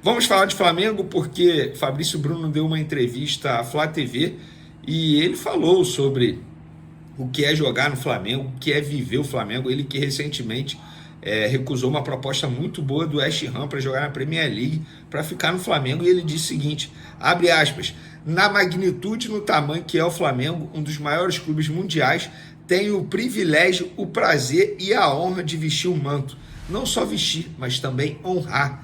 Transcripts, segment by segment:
Vamos falar de Flamengo porque Fabrício Bruno deu uma entrevista à Flá TV e ele falou sobre o que é jogar no Flamengo, o que é viver o Flamengo. Ele que recentemente recusou uma proposta muito boa do West Ham para jogar na Premier League, para ficar no Flamengo, e ele disse o seguinte, abre aspas, na magnitude e no tamanho que é o Flamengo, um dos maiores clubes mundiais, tenho o privilégio, o prazer e a honra de vestir o manto. Não só vestir, mas também honrar.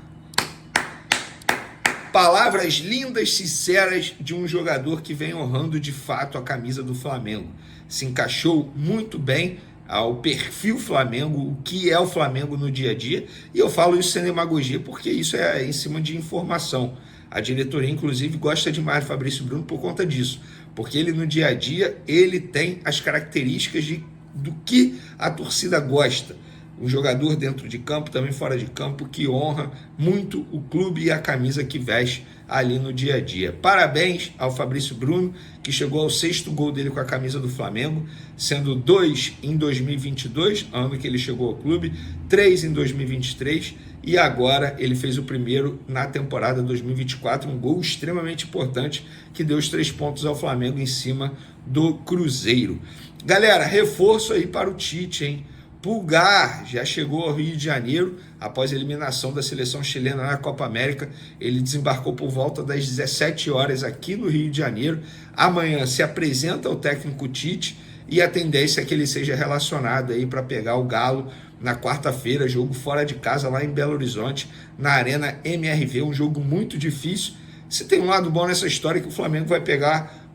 Palavras lindas, sinceras de um jogador que vem honrando de fato a camisa do Flamengo. Se encaixou muito bem ao perfil Flamengo, o que é o Flamengo no dia a dia, e eu falo isso sem demagogia porque isso é em cima de informação. A diretoria, inclusive, gosta demais do Fabrício Bruno por conta disso, porque ele no dia a dia, ele tem as características do que a torcida gosta. Um jogador dentro de campo, também fora de campo, que honra muito o clube e a camisa que veste ali no dia a dia. Parabéns ao Fabrício Bruno, que chegou ao 6º gol dele com a camisa do Flamengo, sendo 2 em 2022, ano que ele chegou ao clube, 3 em 2023, e agora ele fez o primeiro na temporada 2024, um gol extremamente importante, que deu os 3 pontos ao Flamengo em cima do Cruzeiro. Galera, reforço aí para o Tite, hein? Pulgar já chegou ao Rio de Janeiro após a eliminação da seleção chilena na Copa América. Ele desembarcou por volta das 17 horas aqui no Rio de Janeiro. Amanhã se apresenta o técnico Tite e a tendência é que ele seja relacionado aí para pegar o Galo na quarta-feira, jogo fora de casa lá em Belo Horizonte, na Arena MRV, um jogo muito difícil. Se tem um lado bom nessa história, que o Flamengo vai pegar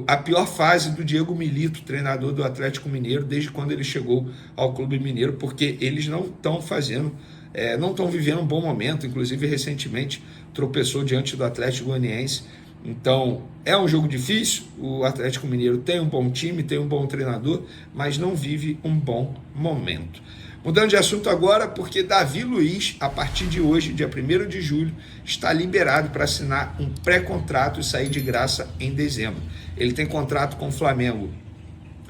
a pior fase do Diego Milito, treinador do Atlético Mineiro, desde quando ele chegou ao Clube Mineiro, porque eles não estão não estão vivendo um bom momento, inclusive recentemente tropeçou diante do Atlético Goianiense. Então é um jogo difícil, o Atlético Mineiro tem um bom time, tem um bom treinador, mas não vive um bom momento. Mudando de assunto agora, porque Davi Luiz, a partir de hoje, dia 1º de julho, está liberado para assinar um pré-contrato e sair de graça em dezembro. Ele tem contrato com o Flamengo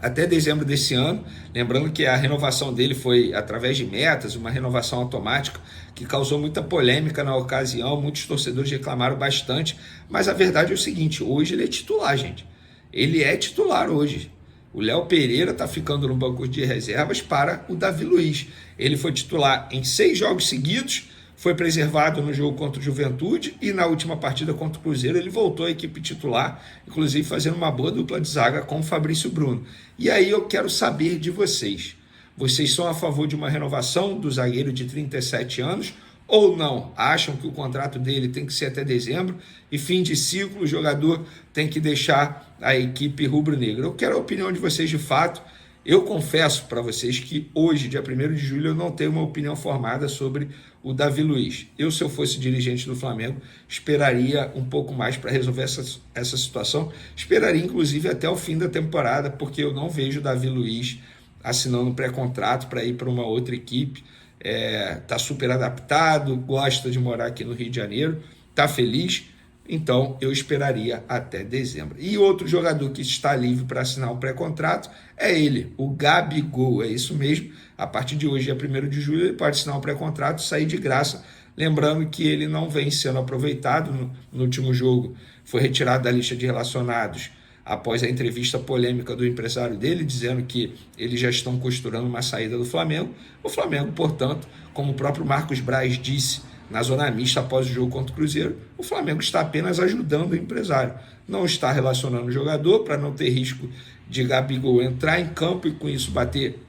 até dezembro desse ano, lembrando que a renovação dele foi através de metas, uma renovação automática, que causou muita polêmica na ocasião, muitos torcedores reclamaram bastante, mas a verdade é o seguinte, hoje ele é titular, gente. Ele é titular hoje. O Léo Pereira está ficando no banco de reservas para o Davi Luiz. Ele foi titular em 6 jogos seguidos, foi preservado no jogo contra o Juventude e na última partida contra o Cruzeiro ele voltou à equipe titular, inclusive fazendo uma boa dupla de zaga com o Fabrício Bruno. E aí eu quero saber de vocês. Vocês são a favor de uma renovação do zagueiro de 37 anos ou não? Acham que o contrato dele tem que ser até dezembro e fim de ciclo, o jogador tem que deixar a equipe rubro-negra? Eu quero a opinião de vocês de fato. Eu confesso para vocês que hoje, dia 1º de julho, eu não tenho uma opinião formada sobre o Davi Luiz. Eu, se eu fosse dirigente do Flamengo, esperaria um pouco mais para resolver essa situação. Esperaria, inclusive, até o fim da temporada, porque eu não vejo o Davi Luiz assinando um pré-contrato para ir para uma outra equipe. Está super adaptado, gosta de morar aqui no Rio de Janeiro, está feliz. Então, eu esperaria até dezembro. E outro jogador que está livre para assinar um pré-contrato é ele, o Gabigol. É isso mesmo. A partir de hoje, dia 1º de julho, ele pode assinar um pré-contrato e sair de graça. Lembrando que ele não vem sendo aproveitado. No último jogo, foi retirado da lista de relacionados após a entrevista polêmica do empresário dele, dizendo que eles já estão costurando uma saída do Flamengo. O Flamengo, portanto, como o próprio Marcos Braz disse, na zona mista após o jogo contra o Cruzeiro, o Flamengo está apenas ajudando o empresário. Não está relacionando o jogador para não ter risco de Gabigol entrar em campo e com isso bater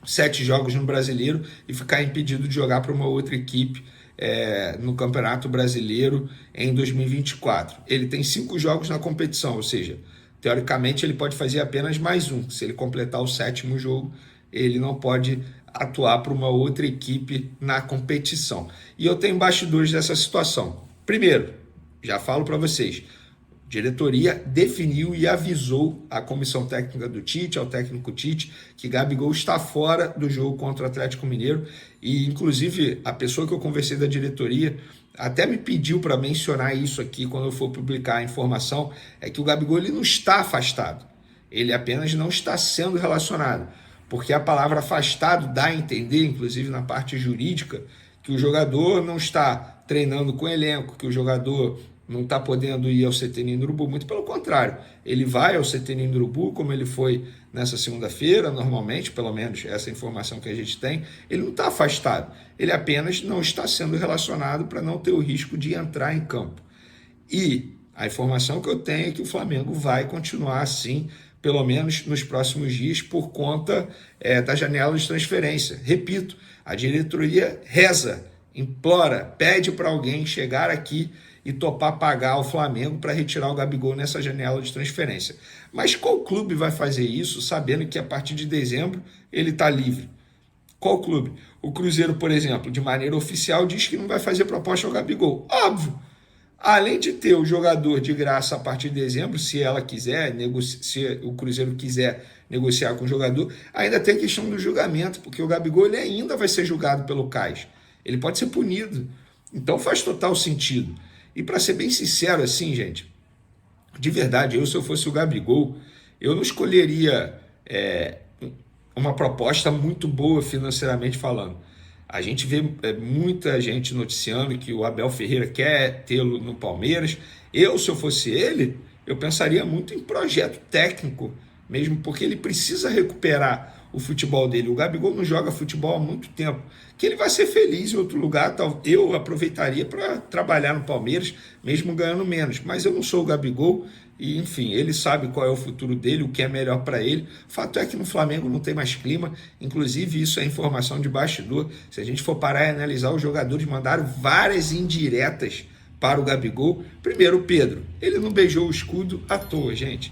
7 jogos no Brasileiro e ficar impedido de jogar para uma outra equipe no Campeonato Brasileiro em 2024. Ele tem 5 jogos na competição, ou seja, teoricamente ele pode fazer apenas mais um. Se ele completar o 7º jogo, ele não pode atuar para uma outra equipe na competição. E eu tenho bastidores dessa situação. Primeiro, já falo para vocês, a diretoria definiu e avisou a comissão técnica do Tite, ao técnico Tite, que Gabigol está fora do jogo contra o Atlético Mineiro, e inclusive a pessoa que eu conversei da diretoria até me pediu para mencionar isso aqui quando eu for publicar a informação, é que o Gabigol ele não está afastado, ele apenas não está sendo relacionado. Porque a palavra afastado dá a entender, inclusive na parte jurídica, que o jogador não está treinando com elenco, que o jogador não está podendo ir ao CT Ninho do Urubu, muito pelo contrário, ele vai ao CT Ninho do Urubu, como ele foi nessa segunda-feira, normalmente, pelo menos essa informação que a gente tem, ele não está afastado, ele apenas não está sendo relacionado para não ter o risco de entrar em campo. E a informação que eu tenho é que o Flamengo vai continuar assim, pelo menos nos próximos dias, por conta da janela de transferência. Repito, a diretoria reza, implora, pede para alguém chegar aqui e topar pagar o Flamengo para retirar o Gabigol nessa janela de transferência. Mas qual clube vai fazer isso sabendo que a partir de dezembro ele está livre? Qual clube? O Cruzeiro, por exemplo, de maneira oficial diz que não vai fazer proposta ao Gabigol. Óbvio! Além de ter o jogador de graça a partir de dezembro, se ela quiser, se o Cruzeiro quiser negociar com o jogador, ainda tem a questão do julgamento, porque o Gabigol ele ainda vai ser julgado pelo CAS. Ele pode ser punido. Então faz total sentido. E para ser bem sincero assim, gente, de verdade, se eu fosse o Gabigol, eu não escolheria uma proposta muito boa financeiramente falando. A gente vê muita gente noticiando que o Abel Ferreira quer tê-lo no Palmeiras. Se eu fosse ele, eu pensaria muito em projeto técnico, mesmo porque ele precisa recuperar o futebol dele. O Gabigol não joga futebol há muito tempo. Que ele vai ser feliz em outro lugar, eu aproveitaria para trabalhar no Palmeiras, mesmo ganhando menos. Mas eu não sou o Gabigol e, enfim, ele sabe qual é o futuro dele, o que é melhor para ele. Fato é que no Flamengo não tem mais clima, inclusive isso é informação de bastidor. Se a gente for parar e analisar, os jogadores mandaram várias indiretas para o Gabigol. Primeiro, o Pedro, ele não beijou o escudo à toa, gente.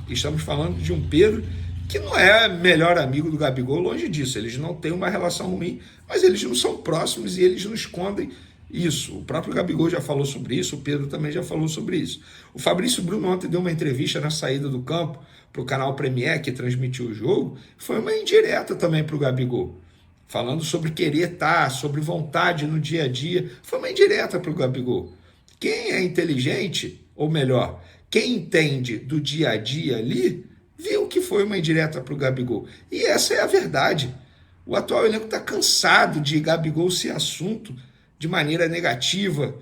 Estamos falando de um Pedro que não é melhor amigo do Gabigol, longe disso, eles não têm uma relação ruim, mas eles não são próximos e eles não escondem isso. O próprio Gabigol já falou sobre isso, o Pedro também já falou sobre isso. O Fabrício Bruno ontem deu uma entrevista na saída do campo para o canal Premier, que transmitiu o jogo, foi uma indireta também para o Gabigol, falando sobre querer estar, sobre vontade no dia a dia, foi uma indireta para o Gabigol. Quem é inteligente, ou melhor, quem entende do dia a dia ali, viu que foi uma indireta para o Gabigol. E essa é a verdade. O atual elenco está cansado de Gabigol ser assunto de maneira negativa.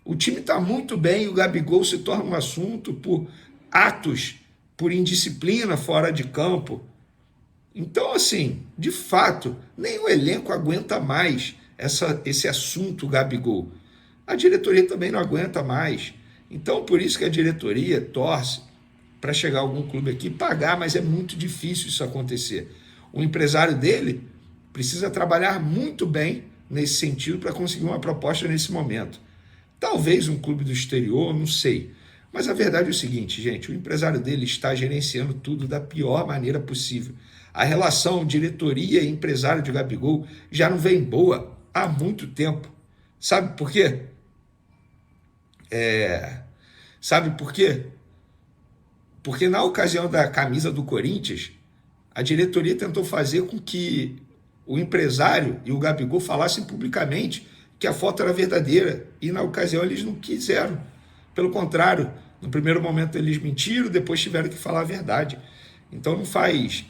O time está muito bem e o Gabigol se torna um assunto por atos, por indisciplina fora de campo. Então, assim, de fato, nem o elenco aguenta mais esse assunto Gabigol. A diretoria também não aguenta mais. Então, por isso que a diretoria torce para chegar a algum clube aqui e pagar, mas é muito difícil isso acontecer. O empresário dele precisa trabalhar muito bem nesse sentido para conseguir uma proposta nesse momento. Talvez um clube do exterior, não sei. Mas a verdade é o seguinte, gente, o empresário dele está gerenciando tudo da pior maneira possível. A relação diretoria e empresário de Gabigol já não vem boa há muito tempo. Sabe por quê? Sabe por quê? Porque na ocasião da camisa do Corinthians, a diretoria tentou fazer com que o empresário e o Gabigol falassem publicamente que a foto era verdadeira. E na ocasião eles não quiseram. Pelo contrário, no primeiro momento eles mentiram, depois tiveram que falar a verdade. Então não faz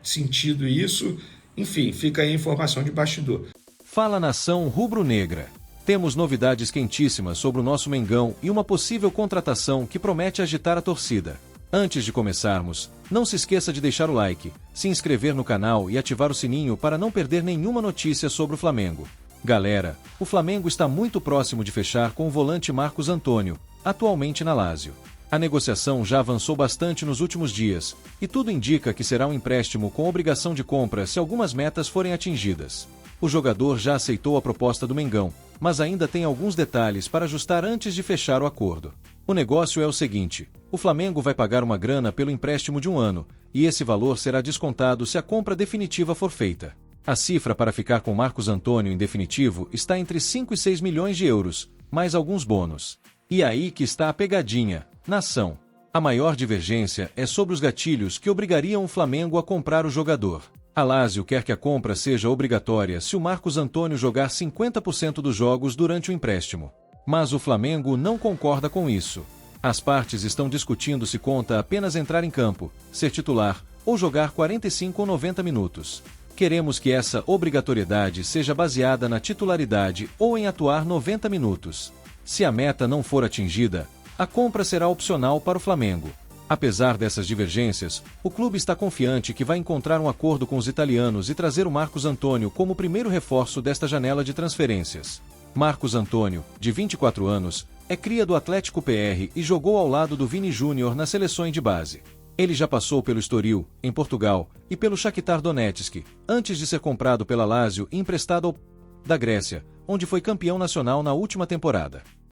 sentido isso. Enfim, fica aí a informação de bastidor. Fala nação rubro-negra. Temos novidades quentíssimas sobre o nosso Mengão e uma possível contratação que promete agitar a torcida. Antes de começarmos, não se esqueça de deixar o like, se inscrever no canal e ativar o sininho para não perder nenhuma notícia sobre o Flamengo. Galera, o Flamengo está muito próximo de fechar com o volante Marcos Antônio, atualmente na Lazio. A negociação já avançou bastante nos últimos dias, e tudo indica que será um empréstimo com obrigação de compra se algumas metas forem atingidas. O jogador já aceitou a proposta do Mengão, mas ainda tem alguns detalhes para ajustar antes de fechar o acordo. O negócio é o seguinte: o Flamengo vai pagar uma grana pelo empréstimo de 1 ano, e esse valor será descontado se a compra definitiva for feita. A cifra para ficar com Marcos Antônio em definitivo está entre 5 e 6 milhões de euros, mais alguns bônus. E aí que está a pegadinha, nação. A maior divergência é sobre os gatilhos que obrigariam o Flamengo a comprar o jogador. A Lazio quer que a compra seja obrigatória se o Marcos Antônio jogar 50% dos jogos durante o empréstimo. Mas o Flamengo não concorda com isso. As partes estão discutindo se conta apenas entrar em campo, ser titular ou jogar 45 ou 90 minutos. Queremos que essa obrigatoriedade seja baseada na titularidade ou em atuar 90 minutos. Se a meta não for atingida, a compra será opcional para o Flamengo. Apesar dessas divergências, o clube está confiante que vai encontrar um acordo com os italianos e trazer o Marcos Antônio como primeiro reforço desta janela de transferências. Marcos Antônio, de 24 anos, é cria do Atlético PR e jogou ao lado do Vini Júnior nas seleções de base. Ele já passou pelo Estoril, em Portugal, e pelo Shakhtar Donetsk, antes de ser comprado pela Lazio e emprestado ao da Grécia, onde foi campeão nacional na última temporada.